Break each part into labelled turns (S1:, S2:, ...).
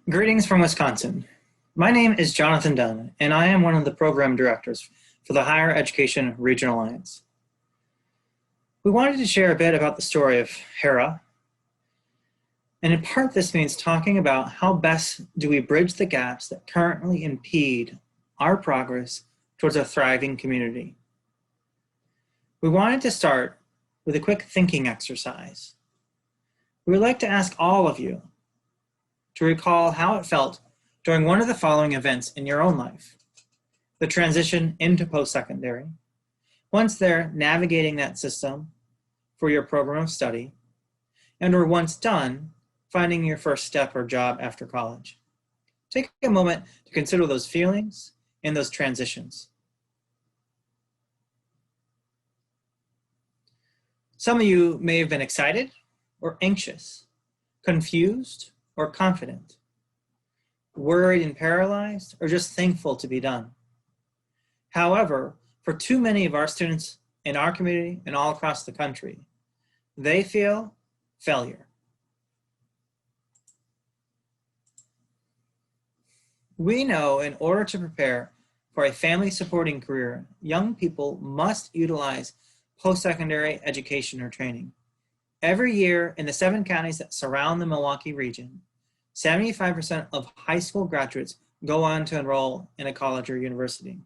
S1: Greetings from Wisconsin. My name is Jonathan Dunn, and I am one of the program directors for the Higher Education Regional Alliance. We wanted to share a bit about the story of Hera, and in part this means talking about how best do we bridge the gaps that currently impede our progress towards a thriving community. We wanted to start with a quick thinking exercise. We would like to ask all of you to recall how it felt during one of the following events in your own life: the transition into post-secondary, once there, navigating that system for your program of study, and or once done, finding your first step or job after college. Take a moment to consider those feelings and those transitions. Some of you may have been excited or anxious, confused or confident, worried and paralyzed, or just thankful to be done. However, for too many of our students in our community and all across the country, they feel failure. We know in order to prepare for a family supporting career, young people must utilize post-secondary education or training. Every year in the 7 counties that surround the Milwaukee region, 75% of high school graduates go on to enroll in a college or university.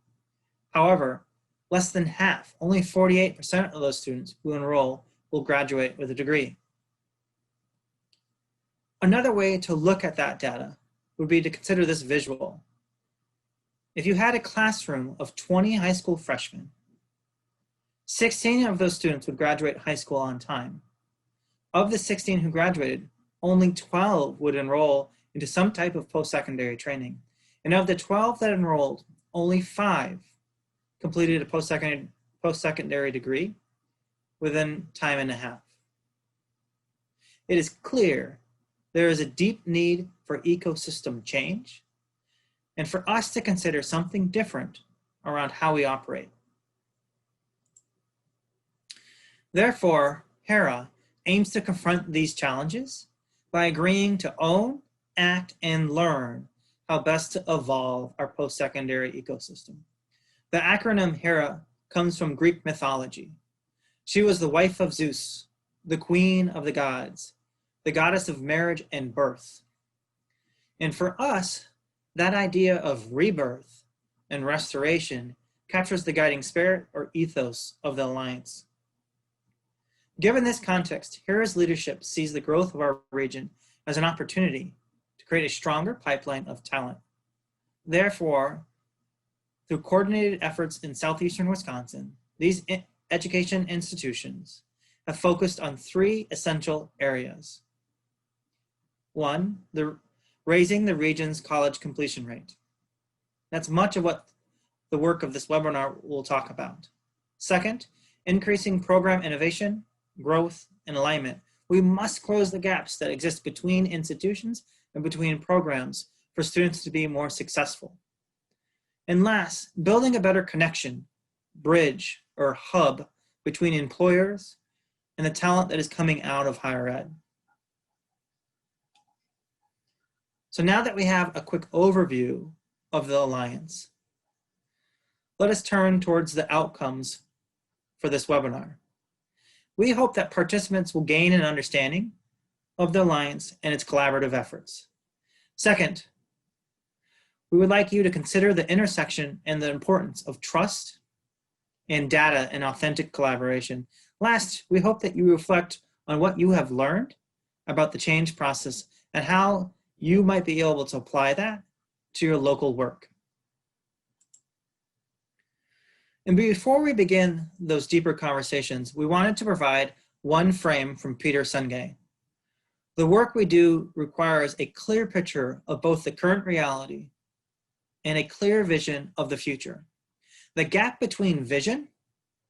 S1: However, less than half, only 48% of those students who enroll will graduate with a degree. Another way to look at that data would be to consider this visual. If you had a classroom of 20 high school freshmen, 16 of those students would graduate high school on time. Of the 16 who graduated, only 12 would enroll into some type of post-secondary training. And of the 12 that enrolled, only 5 completed a post-secondary degree within time and a half. It is clear there is a deep need for ecosystem change and for us to consider something different around how we operate. Therefore, Hera aims to confront these challenges by agreeing to own, act, and learn how best to evolve our post-secondary ecosystem. The acronym Hera comes from Greek mythology. She was the wife of Zeus, the queen of the gods, the goddess of marriage and birth. And for us, that idea of rebirth and restoration captures the guiding spirit or ethos of the Alliance. Given this context, Hera's leadership sees the growth of our region as an opportunity to create a stronger pipeline of talent. Therefore, through coordinated efforts in southeastern Wisconsin, these education institutions have focused on 3 essential areas. 1, raising the region's college completion rate. That's much of what the work of this webinar will talk about. Second, increasing program innovation, growth, and alignment. We must close the gaps that exist between institutions and between programs for students to be more successful. And last, building a better connection, bridge, or hub between employers and the talent that is coming out of higher ed. So now that we have a quick overview of the Alliance, let us turn towards the outcomes for this webinar. We hope that participants will gain an understanding of the Alliance and its collaborative efforts. Second, we would like you to consider the intersection and the importance of trust and data and authentic collaboration. Last, we hope that you reflect on what you have learned about the change process and how you might be able to apply that to your local work. And before we begin those deeper conversations, we wanted to provide one frame from Peter Senge. The work we do requires a clear picture of both the current reality and a clear vision of the future. The gap between vision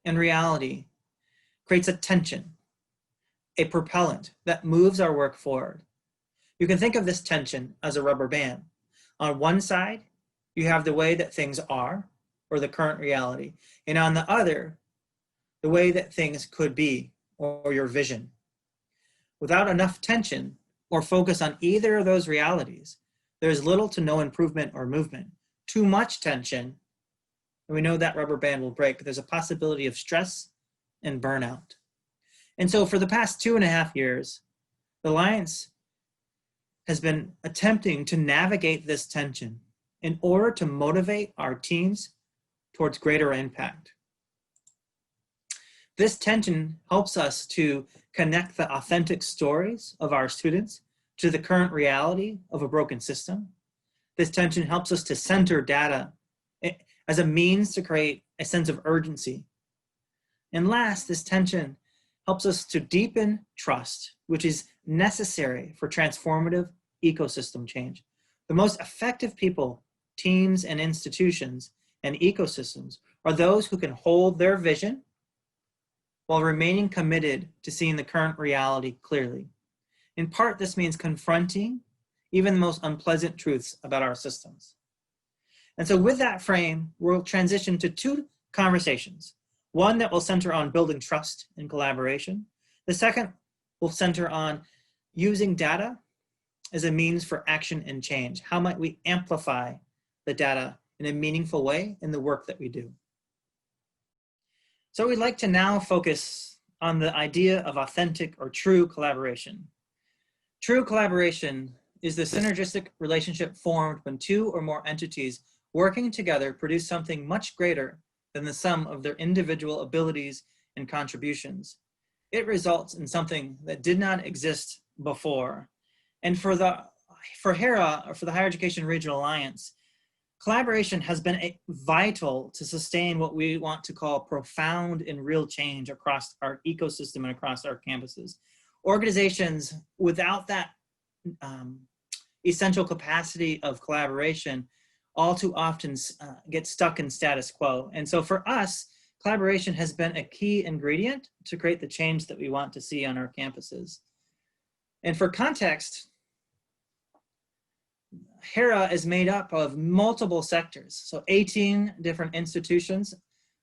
S1: and reality creates a tension, a propellant that moves our work forward. You can think of this tension as a rubber band. On one side, you have the way that things are, or the current reality, and on the other, the way that things could be, or your vision. Without enough tension or focus on either of those realities, There's little to no improvement or movement. Too much tension, and we know that rubber band will break. There's a possibility of stress and burnout. And so for the past 2.5 years, the Alliance has been attempting to navigate this tension in order to motivate our teams towards greater impact. This tension helps us to connect the authentic stories of our students to the current reality of a broken system. This tension helps us to center data as a means to create a sense of urgency. And last, this tension helps us to deepen trust, which is necessary for transformative ecosystem change. The most effective people, teams, and institutions and ecosystems are those who can hold their vision while remaining committed to seeing the current reality clearly. In part, this means confronting even the most unpleasant truths about our systems. And so with that frame, we'll transition to 2 conversations. One that will center on building trust and collaboration. The second will center on using data as a means for action and change. How might we amplify the data in a meaningful way in the work that we do? So we'd like to now focus on the idea of authentic or true collaboration. True collaboration is the synergistic relationship formed when 2 or more entities working together produce something much greater than the sum of their individual abilities and contributions. It results in something that did not exist before. And for HERA, or for the Higher Education Regional Alliance, collaboration has been vital to sustain what we want to call profound and real change across our ecosystem and across our campuses. Organizations without that essential capacity of collaboration all too often get stuck in status quo. And so for us, collaboration has been a key ingredient to create the change that we want to see on our campuses. And for context, HERA is made up of multiple sectors, so 18 different institutions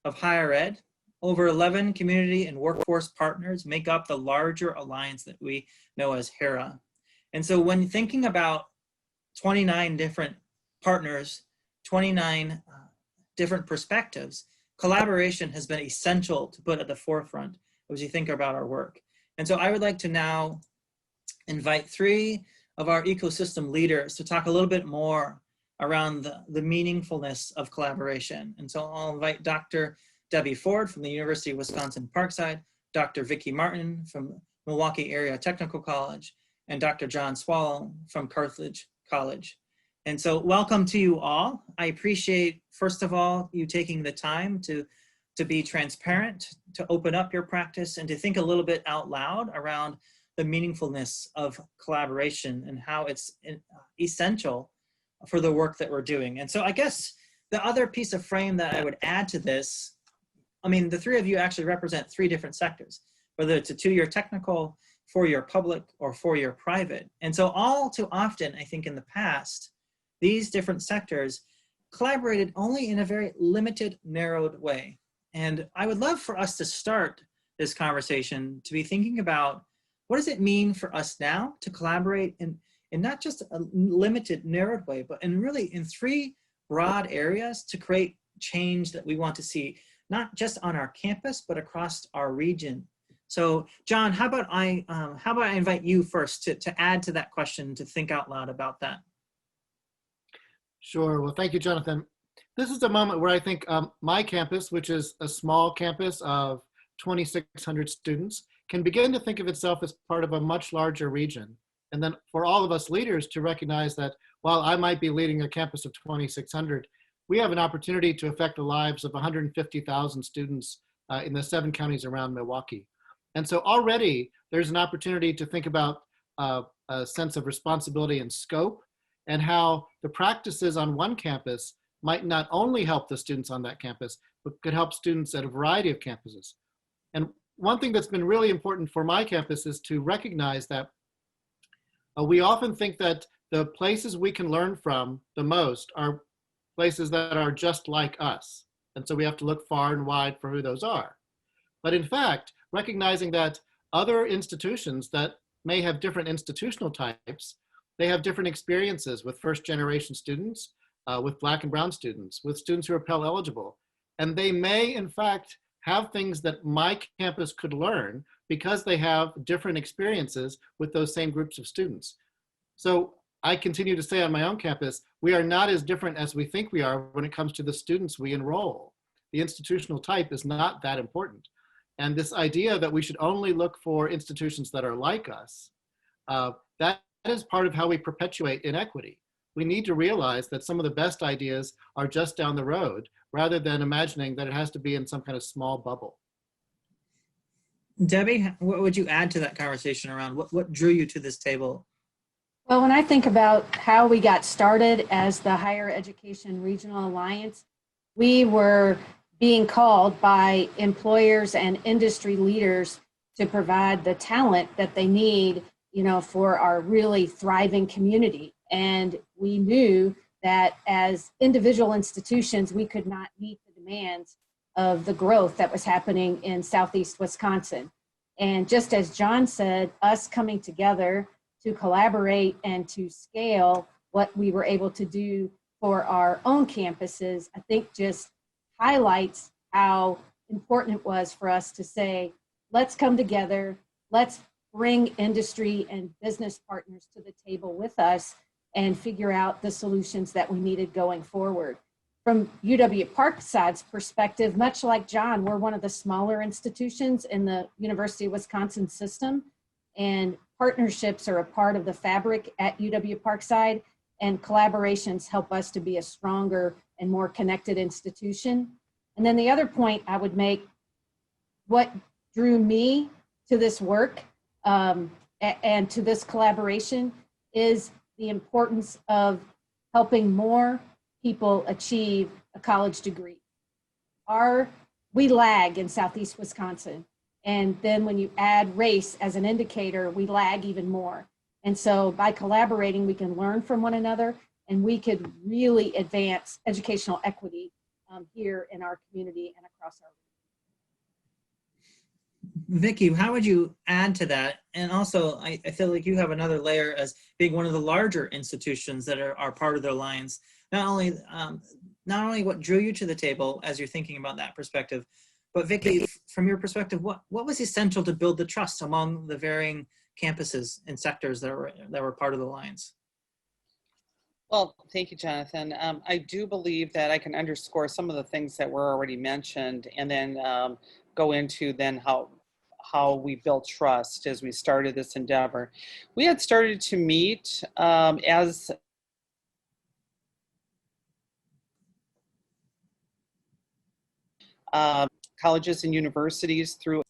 S1: of higher ed. Over 11 community and workforce partners make up the larger alliance that we know as HERA. And so when thinking about 29 different partners, 29 different perspectives, collaboration has been essential to put at the forefront as you think about our work. And so I would like to now invite 3 of our ecosystem leaders to talk a little bit more around the meaningfulness of collaboration. And so I'll invite Dr. Debbie Ford from the University of Wisconsin-Parkside, Dr. Vicki Martin from Milwaukee Area Technical College, and Dr. John Swallow from Carthage College. And so welcome to you all. I appreciate, first of all, you taking the time to be transparent, to open up your practice, and to think a little bit out loud around the meaningfulness of collaboration and how it's essential for the work that we're doing. And so I guess the other piece of frame that I would add to this, I mean, the 3 of you actually represent 3 different sectors, whether it's a 2-year technical, 4-year public, or 4-year private. And so all too often, I think in the past, these different sectors collaborated only in a very limited, narrowed way. And I would love for us to start this conversation to be thinking about what does it mean for us now to collaborate in not just a limited, narrowed way, but really in 3 broad areas to create change that we want to see, not just on our campus, but across our region. So John, how about I invite you first to add to that question, to think out loud about that.
S2: Sure. Well, thank you, Jonathan. This is a moment where I think my campus, which is a small campus of 2,600 students, can begin to think of itself as part of a much larger region. And then for all of us leaders to recognize that while I might be leading a campus of 2,600, we have an opportunity to affect the lives of 150,000 students in the 7 counties around Milwaukee. And so already there's an opportunity to think about a sense of responsibility and scope, and how the practices on one campus might not only help the students on that campus, but could help students at a variety of campuses. And one thing that's been really important for my campus is to recognize that we often think that the places we can learn from the most are places that are just like us. And so we have to look far and wide for who those are. But in fact, recognizing that other institutions that may have different institutional types They have different experiences with first generation students, with Black and brown students, with students who are Pell eligible. And they may, in fact, have things that my campus could learn because they have different experiences with those same groups of students. So I continue to say on my own campus, we are not as different as we think we are when it comes to the students we enroll. The institutional type is not that important. And this idea that we should only look for institutions that are like us, that is part of how we perpetuate inequity. We need to realize that some of the best ideas are just down the road rather than imagining that it has to be in some kind of small bubble.
S1: Debbie, what would you add to that conversation around what drew you to this table?
S3: Well, when I think about how we got started as the Higher Education Regional Alliance, we were being called by employers and industry leaders to provide the talent that they need, for our really thriving community. And we knew that as individual institutions, we could not meet the demands of the growth that was happening in Southeast Wisconsin. And just as John said, us coming together to collaborate and to scale what we were able to do for our own campuses, I think just highlights how important it was for us to say, let's come together, let's bring industry and business partners to the table with us and figure out the solutions that we needed going forward. From UW Parkside's perspective, much like John, we're one of the smaller institutions in the University of Wisconsin system, and partnerships are a part of the fabric at UW Parkside, and collaborations help us to be a stronger and more connected institution. And then the other point I would make, what drew me to this work and to this collaboration is the importance of helping more people achieve a college degree. We lag in Southeast Wisconsin. And then when you add race as an indicator, we lag even more. And so by collaborating, we can learn from one another, and we could really advance educational equity here in our community and across our region.
S1: Vicki, how would you add to that? And also, I feel like you have another layer as being one of the larger institutions that are part of the alliance. Not only what drew you to the table as you're thinking about that perspective, but Vicki, from your perspective, what was essential to build the trust among the varying campuses and sectors that were part of the alliance?
S4: Well, thank you, Jonathan. I do believe that I can underscore some of the things that were already mentioned, and then go into then how we built trust as we started this endeavor. We had started to meet as colleges and universities through.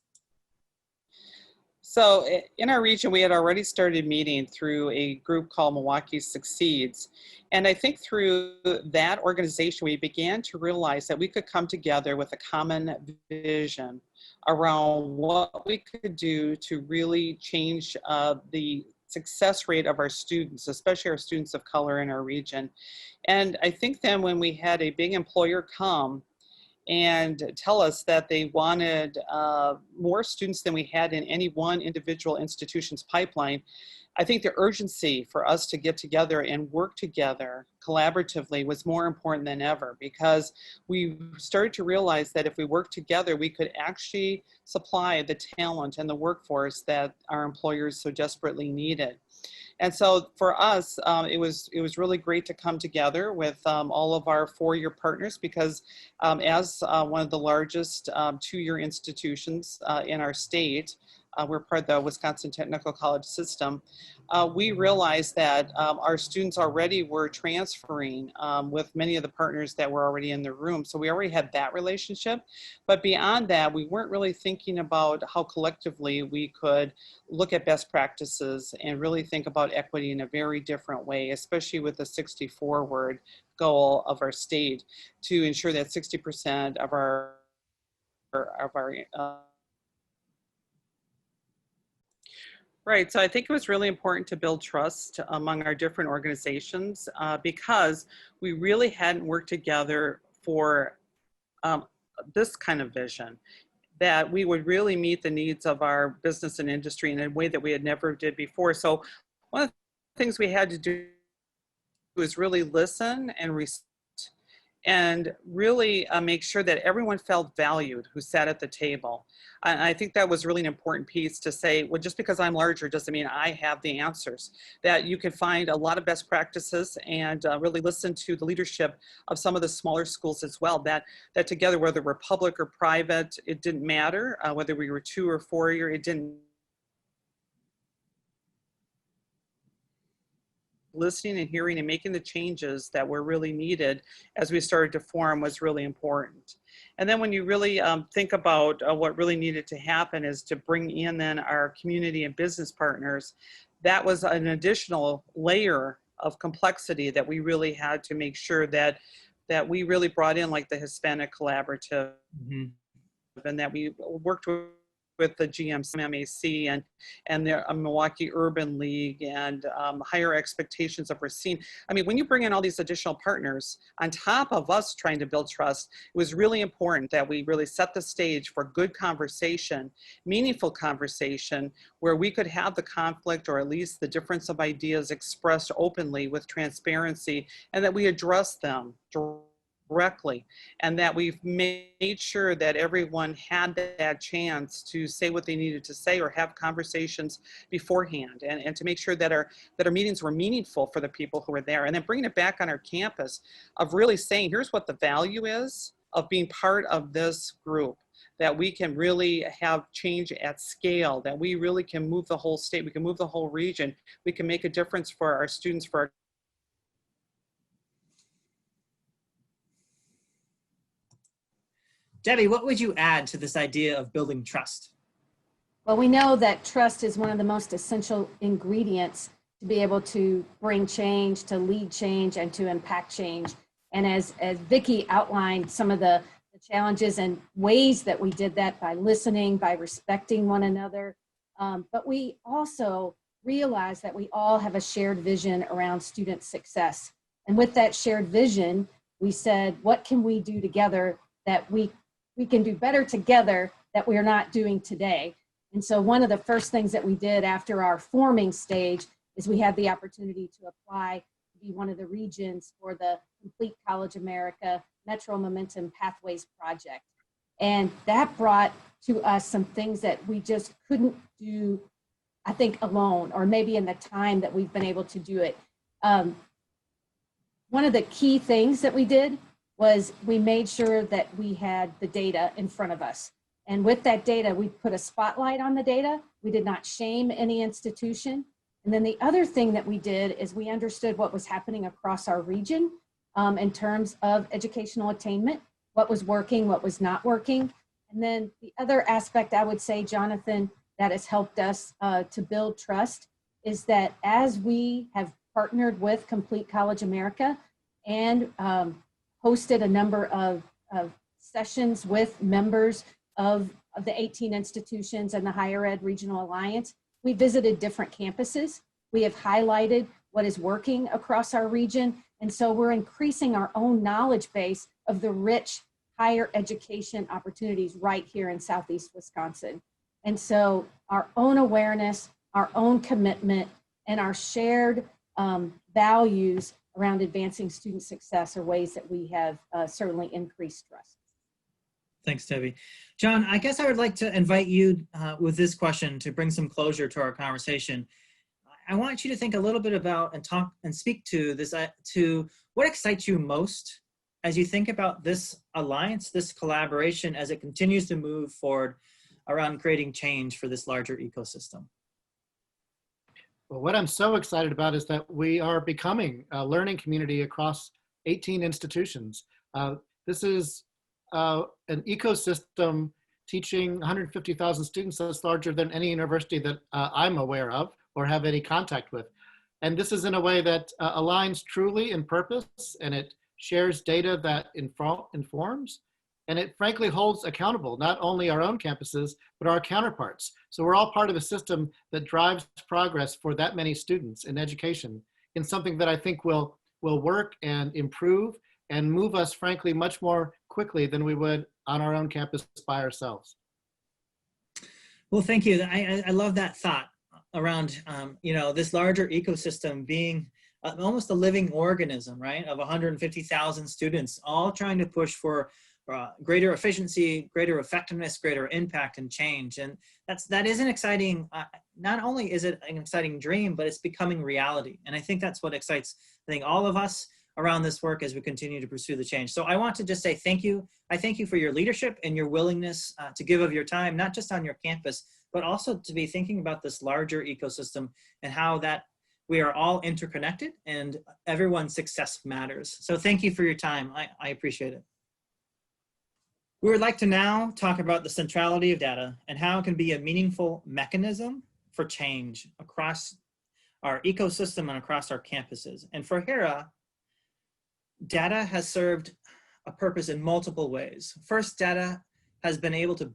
S4: So in our region, we had already started meeting through a group called Milwaukee Succeeds. And I think through that organization, we began to realize that we could come together with a common vision around what we could do to really change the success rate of our students, especially our students of color in our region. And I think then when we had a big employer come and tell us that they wanted more students than we had in any one individual institution's pipeline, I think the urgency for us to get together and work together collaboratively was more important than ever, because we started to realize that if we worked together, we could actually supply the talent and the workforce that our employers so desperately needed. And so for us, it was really great to come together with all of our four-year partners, because as one of the largest two-year institutions in our state, we're part of the Wisconsin Technical College system. We realized that our students already were transferring with many of the partners that were already in the room. So we already had that relationship. But beyond that, we weren't really thinking about how collectively we could look at best practices and really think about equity in a very different way, especially with the 60-forward goal of our state to ensure that 60% of our Right, so I think it was really important to build trust among our different organizations because we really hadn't worked together for this kind of vision, that we would really meet the needs of our business and industry in a way that we had never did before. So one of things we had to do was really listen and really make sure that everyone felt valued who sat at the table. And I think that was really an important piece to say, well, just because I'm larger doesn't mean I have the answers. That you can find a lot of best practices and really listen to the leadership of some of the smaller schools as well. That together, whether we're public or private, it didn't matter. Whether we were 2 or 4 year, it didn't. Listening and hearing and making the changes that were really needed as we started to form was really important. And then when you really think about what really needed to happen is to bring in then our community and business partners, that was an additional layer of complexity that we really had to make sure that we really brought in, like the Hispanic Collaborative, and that we worked with the GMMAC and the Milwaukee Urban League and higher expectations of Racine. I mean, when you bring in all these additional partners on top of us trying to build trust, it was really important that we really set the stage for good conversation, meaningful conversation, where we could have the conflict or at least the difference of ideas expressed openly with transparency, and that we address them directly, and that we've made sure that everyone had that chance to say what they needed to say or have conversations beforehand, and to make sure that our meetings were meaningful for the people who were there, and then bringing it back on our campus of really saying, here's what the value is of being part of this group, that we can really have change at scale, that we really can move the whole state, we can move the whole region, we can make a difference for our students, for our
S1: Debbie, what would you add to this idea of building trust?
S3: Well, we know that trust is one of the most essential ingredients to be able to bring change, to lead change, and to impact change. And as Vicki outlined some of the challenges and ways that we did that by listening, by respecting one another. But we also realize that we all have a shared vision around student success. And with that shared vision, we said, what can we do together that we can do better together that we're not doing today? And so one of the first things that we did after our forming stage is we had the opportunity to apply to be one of the regions for the Complete College America Metro Momentum Pathways Project. And that brought to us some things that we just couldn't do, I think, alone, or maybe in the time that we've been able to do it. One of the key things that we did was we made sure that we had the data in front of us. And with that data, we put a spotlight on the data. We did not shame any institution. And then the other thing that we did is we understood what was happening across our region in terms of educational attainment, what was working, what was not working. And then the other aspect I would say, Jonathan, that has helped us to build trust is that as we have partnered with Complete College America and hosted a number of sessions with members of the 18 institutions and the Higher Ed Regional Alliance. We visited different campuses. We have highlighted what is working across our region. And so we're increasing our own knowledge base of the rich higher education opportunities right here in Southeast Wisconsin. And so our own awareness, our own commitment, and our shared values around advancing student success are ways that we have certainly increased trust.
S1: Thanks, Debbie. John, I guess I would like to invite you with this question to bring some closure to our conversation. I want you to think a little bit about and talk and speak to this, to what excites you most as you think about this alliance, this collaboration, as it continues to move forward around creating change for this larger ecosystem.
S2: Well, what I'm so excited about is that we are becoming a learning community across 18 institutions. This is an ecosystem teaching 150,000 students that's larger than any university that I'm aware of or have any contact with. And this is in a way that aligns truly in purpose, and it shares data that informs, and it frankly holds accountable not only our own campuses, but our counterparts. So we're all part of a system that drives progress for that many students in education in something that I think will work and improve and move us, frankly, much more quickly than we would on our own campus by ourselves.
S1: Well, thank you. I love that thought. around, this larger ecosystem being almost a living organism, right? Of 150,000 students, all trying to push for greater efficiency, greater effectiveness, greater impact and change. And that is an exciting, not only is it an exciting dream, but it's becoming reality. And I think that's what excites, I think, all of us around this work as we continue to pursue the change. So I want to just say thank you. I thank you for your leadership and your willingness to give of your time, not just on your campus, but also to be thinking about this larger ecosystem and how that we are all interconnected and everyone's success matters. So thank you for your time. I appreciate it. We would like to now talk about the centrality of data and how it can be a meaningful mechanism for change across our ecosystem and across our campuses. And for HERA, data has served a purpose in multiple ways. First, data has been able to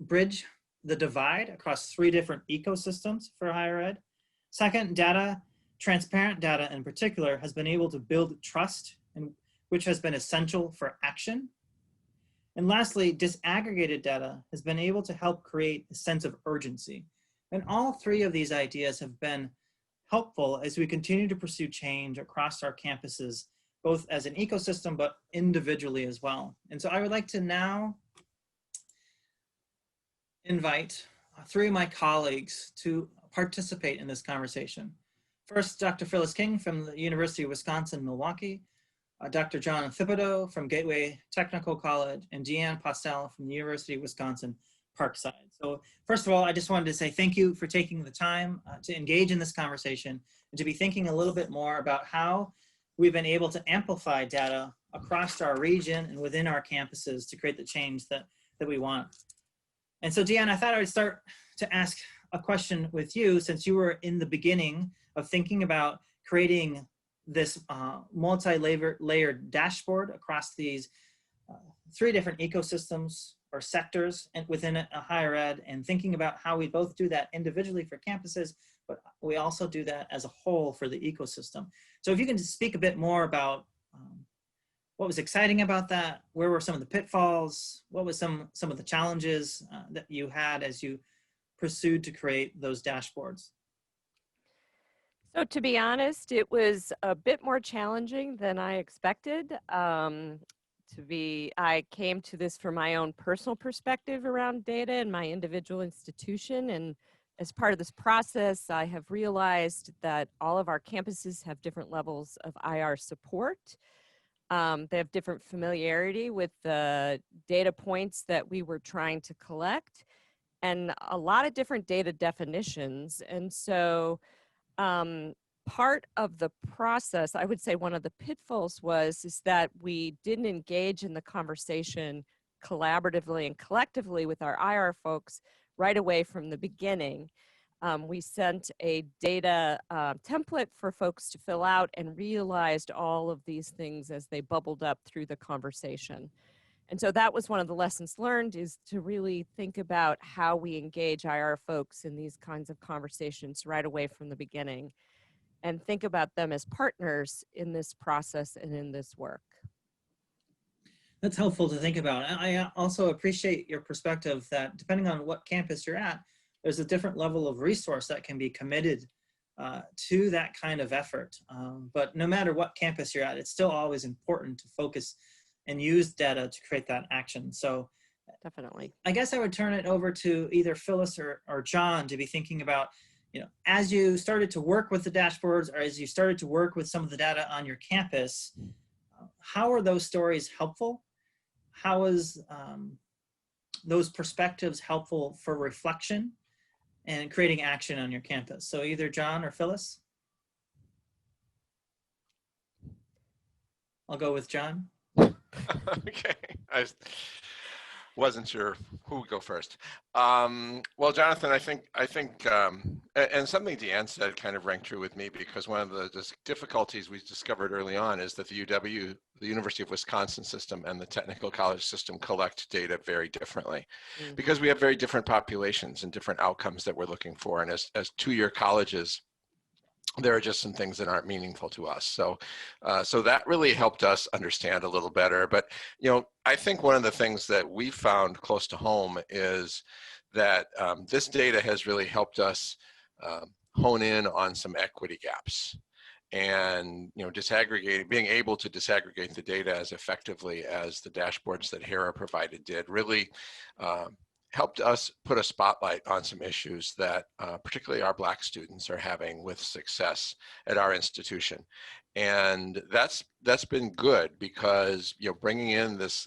S1: bridge the divide across 3 different ecosystems for higher ed. Second, transparent data in particular, has been able to build trust, which has been essential for action. And lastly, disaggregated data has been able to help create a sense of urgency. And all 3 of these ideas have been helpful as we continue to pursue change across our campuses, both as an ecosystem, but individually as well. And so I would like to now invite 3 of my colleagues to participate in this conversation. First, Dr. Phyllis King from the University of Wisconsin-Milwaukee, Dr. John Thibodeau from Gateway Technical College, and Deanne Postel from the University of Wisconsin-Parkside. So first of all, I just wanted to say thank you for taking the time to engage in this conversation and to be thinking a little bit more about how we've been able to amplify data across our region and within our campuses to create the change that we want. And so Deanne, I thought I would start to ask a question with you, since you were in the beginning of thinking about creating this multi-layered dashboard across these 3 different ecosystems or sectors and within a higher ed, and thinking about how we both do that individually for campuses, but we also do that as a whole for the ecosystem. So if you can just speak a bit more about what was exciting about that, where were some of the pitfalls, what was some of the challenges that you had as you pursued to create those dashboards?
S5: So to be honest, it was a bit more challenging than I expected. I came to this from my own personal perspective around data in my individual institution. And as part of this process, I have realized that all of our campuses have different levels of IR support. They have different familiarity with the data points that we were trying to collect, and a lot of different data definitions. And so part of the process, I would say one of the pitfalls is that we didn't engage in the conversation collaboratively and collectively with our IR folks right away from the beginning. We sent a data template for folks to fill out and realized all of these things as they bubbled up through the conversation. And so that was one of the lessons learned, is to really think about how we engage IR folks in these kinds of conversations right away from the beginning, and think about them as partners in this process and in this work.
S1: That's helpful to think about. I also appreciate your perspective that depending on what campus you're at, there's a different level of resource that can be committed to that kind of effort. But no matter what campus you're at, it's still always important to focus and use data to create that action. So
S5: definitely,
S1: I guess I would turn it over to either Phyllis or John to be thinking about, as you started to work with the dashboards, or as you started to work with some of the data on your campus, how are those stories helpful? How is those perspectives helpful for reflection and creating action on your campus? So either John or Phyllis. I'll go with John.
S6: Okay, I wasn't sure who would go first. Well, Jonathan, I think, and something Deanne said kind of rang true with me, because one of the difficulties we discovered early on is that the University of Wisconsin system and the technical college system collect data very differently, because we have very different populations and different outcomes that we're looking for. And as 2-year colleges, there are just some things that aren't meaningful to us. So that really helped us understand a little better. But, I think one of the things that we found close to home is that this data has really helped us hone in on some equity gaps. And being able to disaggregate the data as effectively as the dashboards that Hera provided did really helped us put a spotlight on some issues that particularly our Black students are having with success at our institution. And that's been good because bringing in this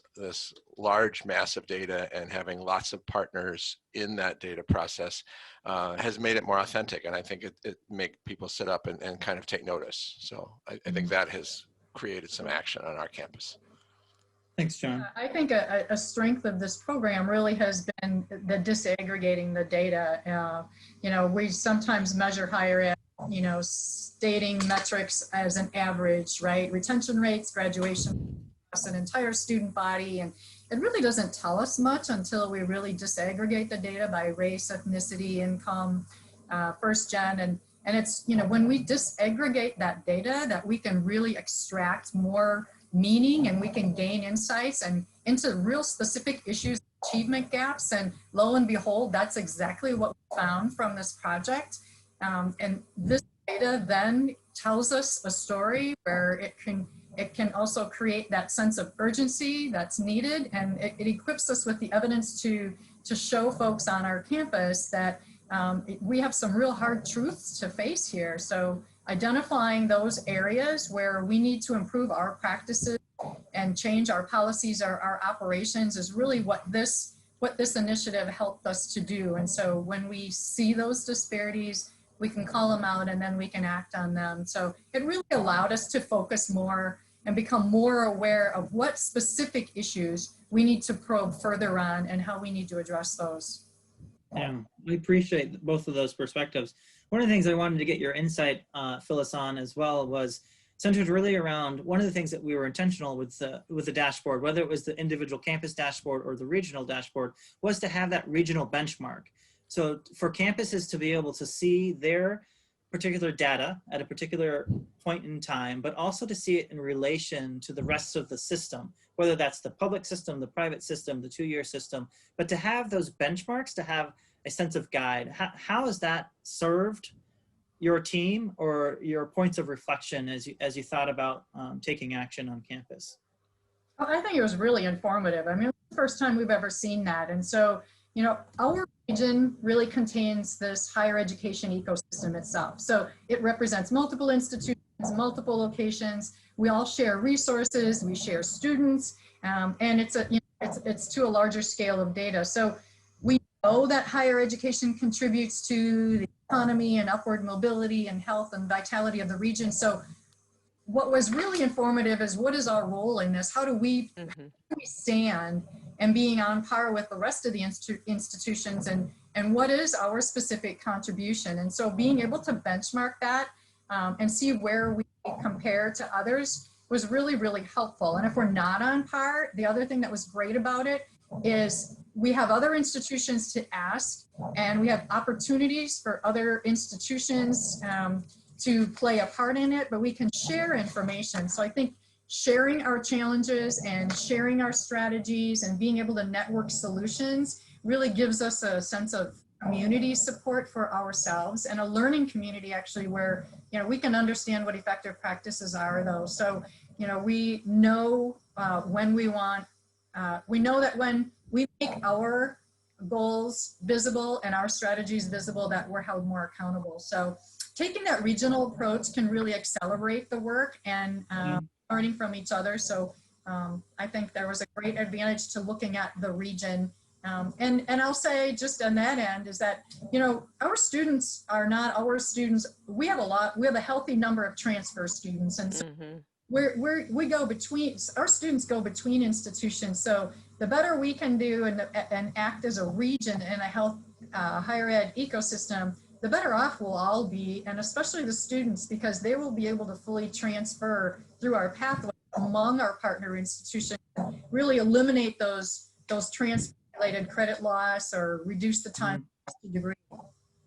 S6: large mass of data and having lots of partners in that data process has made it more authentic, and I think it make people sit up and kind of take notice. So I think that has created some action on our campus.
S1: Thanks, John.
S7: I think a strength of this program really has been the disaggregating the data. We sometimes measure higher ed, stating metrics as an average, right? Retention rates, graduation, across an entire student body, and it really doesn't tell us much until we really disaggregate the data by race, ethnicity, income, first gen, and it's when we disaggregate that data that we can really extract more meaning, and we can gain insights and into real specific issues, achievement gaps, and lo and behold, that's exactly what we found from this project. And this data then tells us a story where it can also create that sense of urgency that's needed, and it equips us with the evidence to show folks on our campus that we have some real hard truths to face here. So identifying those areas where we need to improve our practices and change our policies, our operations, is really what this initiative helped us to do. And so when we see those disparities, we can call them out and then we can act on them. So it really allowed us to focus more and become more aware of what specific issues we need to probe further on and how we need to address those.
S1: Yeah, I appreciate both of those perspectives. One of the things I wanted to get your insight, Phyllis, on as well was centered really around one of the things that we were intentional with the dashboard, whether it was the individual campus dashboard or the regional dashboard, was to have that regional benchmark. So for campuses to be able to see their particular data at a particular point in time, but also to see it in relation to the rest of the system, whether that's the public system, the private system, the two-year system, but to have those benchmarks, to have a sense of guide. How has that served your team or your points of reflection as you thought about taking action on campus?
S7: I think it was really informative. I mean, it was the first time we've ever seen that. And so, our region really contains this higher education ecosystem itself. So it represents multiple institutions, multiple locations. We all share resources, we share students, and it's to a larger scale of data. So we know that higher education contributes to the economy and upward mobility and health and vitality of the region. So what was really informative is, what is our role in this? How do we stand and being on par with the rest of the institutions, and what is our specific contribution? And so being able to benchmark that and see where we compare to others was really, really helpful. And if we're not on par, the other thing that was great about it is we have other institutions to ask, and we have opportunities for other institutions to play a part in it, but we can share information. So I think sharing our challenges and sharing our strategies and being able to network solutions really gives us a sense of community support for ourselves, and a learning community actually where we can understand what effective practices are, though. So we know when we want, we know that when we make our goals visible and our strategies visible, that we're held more accountable. So taking that regional approach can really accelerate the work and learning from each other. So I think there was a great advantage to looking at the region. And I'll say just on that end is that, our students are not our students. We have a healthy number of transfer students. And so we go between, our students go between institutions. So the better we can do and act as a region in a higher ed ecosystem, the better off we'll all be, and especially the students, because they will be able to fully transfer through our pathway among our partner institutions, really eliminate those transfer-related credit loss or reduce the time to degree.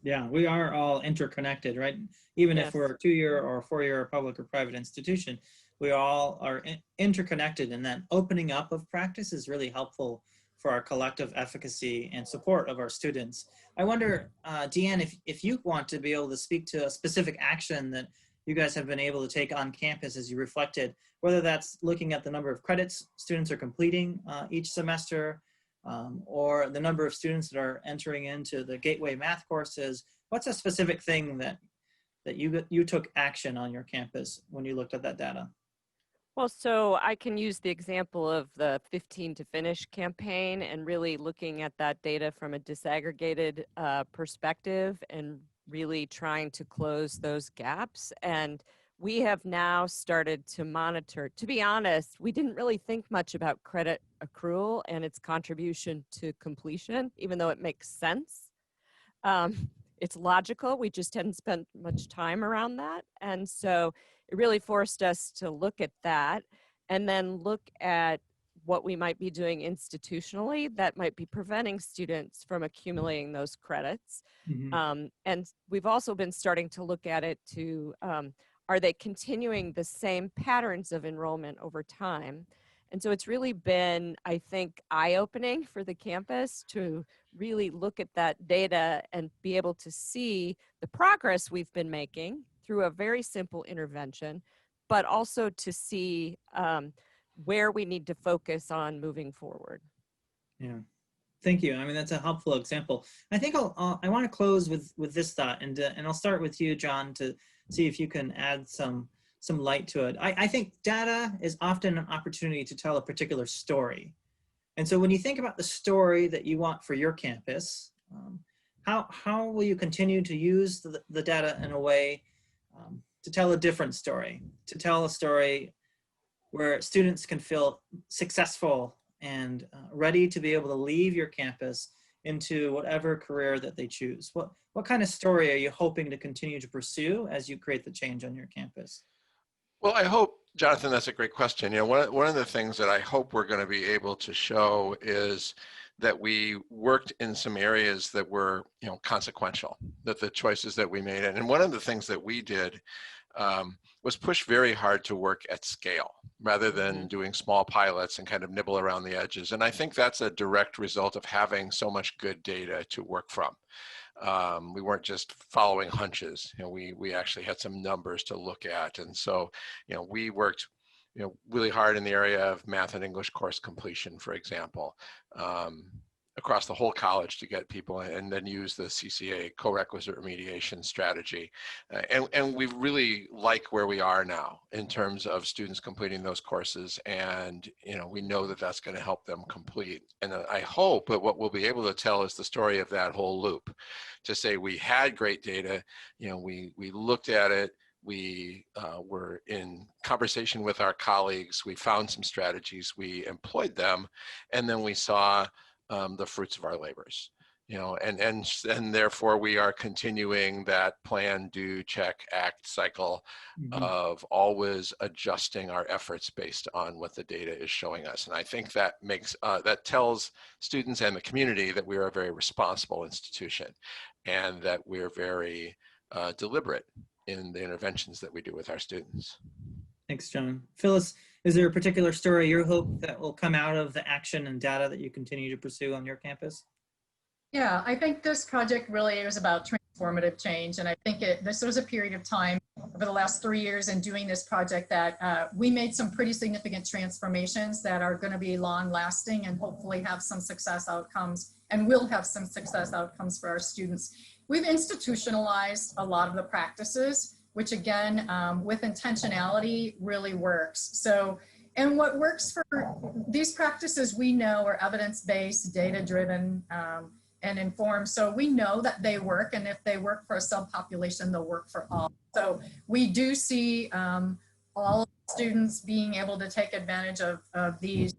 S1: Yeah, we are all interconnected, right? Even if we're a 2-year or a 4-year public or private institution, we all are interconnected, and that opening up of practice is really helpful for our collective efficacy and support of our students. I wonder, Deanne, if you want to be able to speak to a specific action that you guys have been able to take on campus as you reflected, whether that's looking at the number of credits students are completing each semester, or the number of students that are entering into the Gateway math courses. What's a specific thing that you took action on your campus when you looked at that data?
S5: Well, so I can use the example of the 15 to Finish campaign and really looking at that data from a disaggregated perspective and really trying to close those gaps. And we have now started to monitor. To be honest, we didn't really think much about credit accrual and its contribution to completion, even though it makes sense. It's logical. We just hadn't spent much time around that. And so it really forced us to look at that and then look at what we might be doing institutionally that might be preventing students from accumulating those credits.
S1: Mm-hmm.
S5: And we've also been starting to look at it to, are they continuing the same patterns of enrollment over time? And so it's really been, I think, eye-opening for the campus to really look at that data and be able to see the progress we've been making through a very simple intervention, but also to see where we need to focus on moving forward.
S1: Yeah, thank you. I mean, that's a helpful example. I think I want to close with this thought, and I'll start with you, John, to see if you can add some light to it. I think data is often an opportunity to tell a particular story. And so when you think about the story that you want for your campus, how will you continue to use the data in a way to tell a different story, to tell a story where students can feel successful and ready to be able to leave your campus into whatever career that they choose? What kind of story are you hoping to continue to pursue as you create the change on your campus?
S6: Well, I hope, Jonathan, that's a great question. You know, one of the things that I hope we're going to be able to show is that we worked in some areas that were, you know, consequential, that the choices that we made. And one of the things that we did was push very hard to work at scale rather than doing small pilots and kind of nibble around the edges. And I think that's a direct result of having so much good data to work from. We weren't just following hunches. You know, we actually had some numbers to look at. And so, you know, we worked, you know, really hard in the area of math and English course completion, for example, across the whole college to get people, and then use the CCA co-requisite remediation strategy. And we really like where we are now in terms of students completing those courses. And, you know, we know that that's going to help them complete. And I hope that what we'll be able to tell is the story of that whole loop, to say we had great data, you know, we looked at it, we were in conversation with our colleagues, we found some strategies, we employed them, and then we saw the fruits of our labors, you know, and therefore we are continuing that plan, do, check, act cycle of always adjusting our efforts based on what the data is showing us. And I think that makes, that tells students and the community that we are a very responsible institution and that we're very deliberate in the interventions that we do with our students.
S1: Thanks, John. Phyllis, is there a particular story you hope that will come out of the action and data that you continue to pursue on your campus?
S7: Yeah, I think this project really was about transformative change. And I think this was a period of time over the last 3 years in doing this project that we made some pretty significant transformations that are going to be long lasting and hopefully have some success outcomes, and will have some success outcomes for our students. We've institutionalized a lot of the practices, which again, with intentionality really works. So, and what works for these practices we know are evidence-based, data-driven, and informed. So we know that they work, and if they work for a subpopulation, they'll work for all. So we do see all students being able to take advantage of these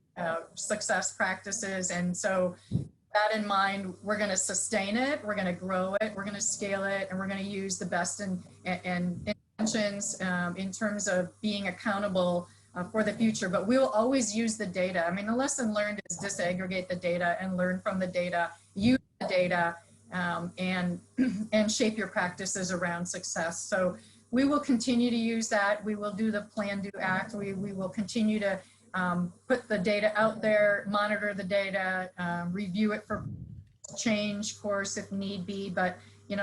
S7: success practices. And so that in mind, we're going to sustain it, we're going to grow it, we're going to scale it, and we're going to use the best and intentions in terms of being accountable for the future. But we will always use the data. I mean, the lesson learned is disaggregate the data and learn from the data, use the data, and shape your practices around success. So we will continue to use that. We will do the plan, do, act. We will continue to put the data out there, monitor the data, review it for change course if need be, but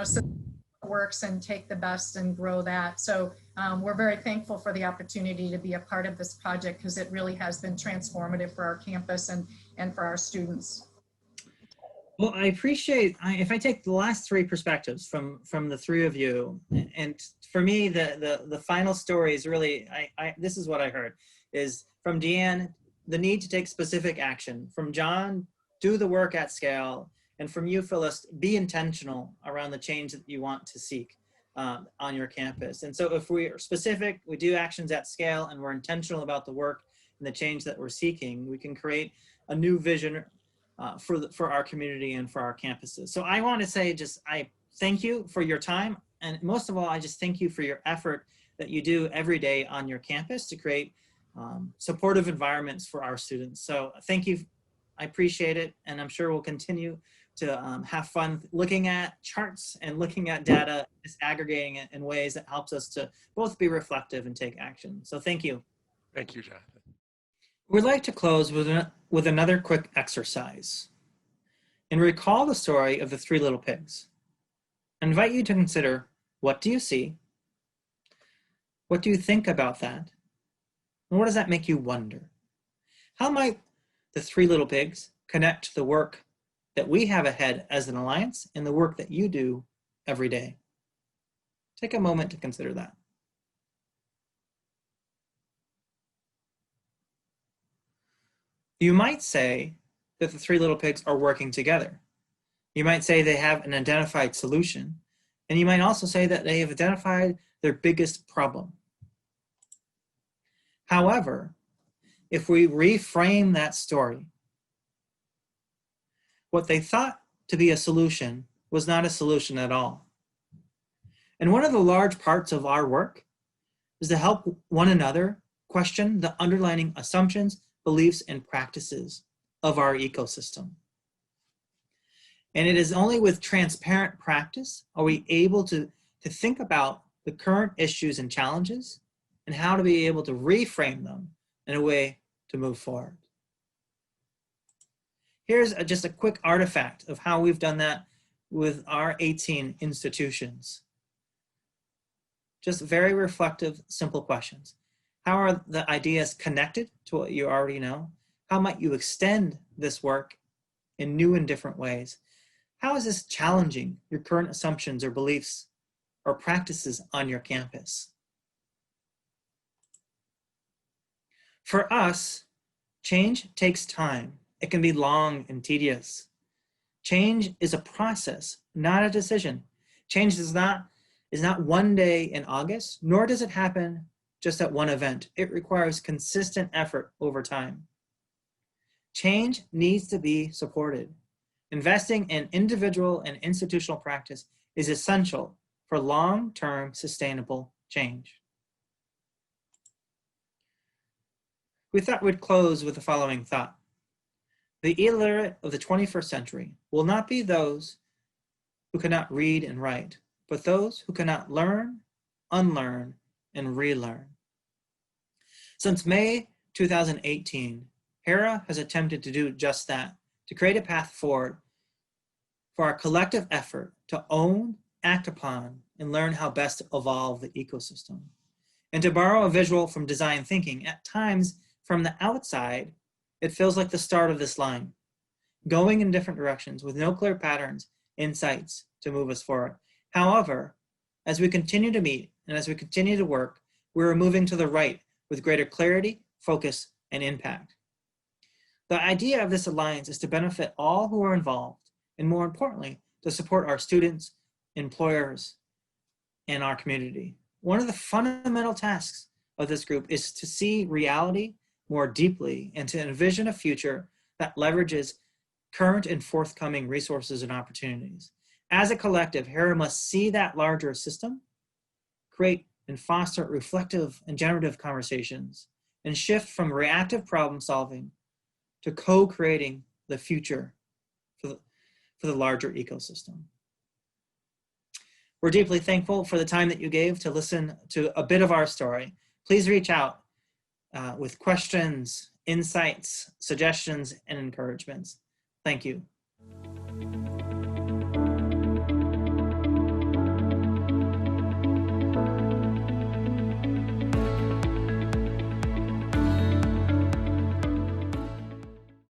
S7: so it works and take the best and grow that. So we're very thankful for the opportunity to be a part of this project because it really has been transformative for our campus and for our students.
S1: Well, I appreciate, if I take the last three perspectives from the three of you, and for me, the final story is really, this is what I heard, is from Deanne, the need to take specific action. From John, do the work at scale. And from you, Phyllis, be intentional around the change that you want to seek on your campus. And so if we are specific, we do actions at scale, and we're intentional about the work and the change that we're seeking, we can create a new vision for our community and for our campuses. So I want to say I thank you for your time. And most of all, I just thank you for your effort that you do every day on your campus to create supportive environments for our students. So thank you. I appreciate it. And I'm sure we'll continue to have fun looking at charts and looking at data, disaggregating it in ways that helps us to both be reflective and take action. So thank you.
S6: Thank you, Jonathan.
S1: We'd like to close with another quick exercise and recall the story of the three little pigs. I invite you to consider, what do you see? What do you think about that? And what does that make you wonder? How might the three little pigs connect to the work that we have ahead as an alliance and the work that you do every day? Take a moment to consider that. You might say that the three little pigs are working together. You might say they have an identified solution, and you might also say that they have identified their biggest problem. However, if we reframe that story, what they thought to be a solution was not a solution at all. And one of the large parts of our work is to help one another question the underlying assumptions, beliefs, and practices of our ecosystem. And it is only with transparent practice are we able to think about the current issues and challenges and how to be able to reframe them in a way to move forward. Here's just a quick artifact of how we've done that with our 18 institutions. Just very reflective, simple questions. How are the ideas connected to what you already know? How might you extend this work in new and different ways? How is this challenging your current assumptions or beliefs or practices on your campus? For us, change takes time. It can be long and tedious. Change is a process, not a decision. Change is not one day in August, nor does it happen just at one event. It requires consistent effort over time. Change needs to be supported. Investing in individual and institutional practice is essential for long-term sustainable change. We thought we'd close with the following thought. The illiterate of the 21st century will not be those who cannot read and write, but those who cannot learn, unlearn, and relearn. Since May 2018, HERA has attempted to do just that, to create a path forward for our collective effort to own, act upon, and learn how best to evolve the ecosystem. And to borrow a visual from design thinking, at times from the outside, it feels like the start of this line, going in different directions with no clear patterns, insights to move us forward. However, as we continue to meet and as we continue to work, we're moving to the right with greater clarity, focus, and impact. The idea of this alliance is to benefit all who are involved, and more importantly, to support our students, employers, and our community. One of the fundamental tasks of this group is to see reality more deeply and to envision a future that leverages current and forthcoming resources and opportunities. As a collective, HERA must see that larger system, create and foster reflective and generative conversations, and shift from reactive problem solving to co-creating the future for the larger ecosystem. We're deeply thankful for the time that you gave to listen to a bit of our story. Please reach out with questions insights, suggestions, and encouragements. Thank you.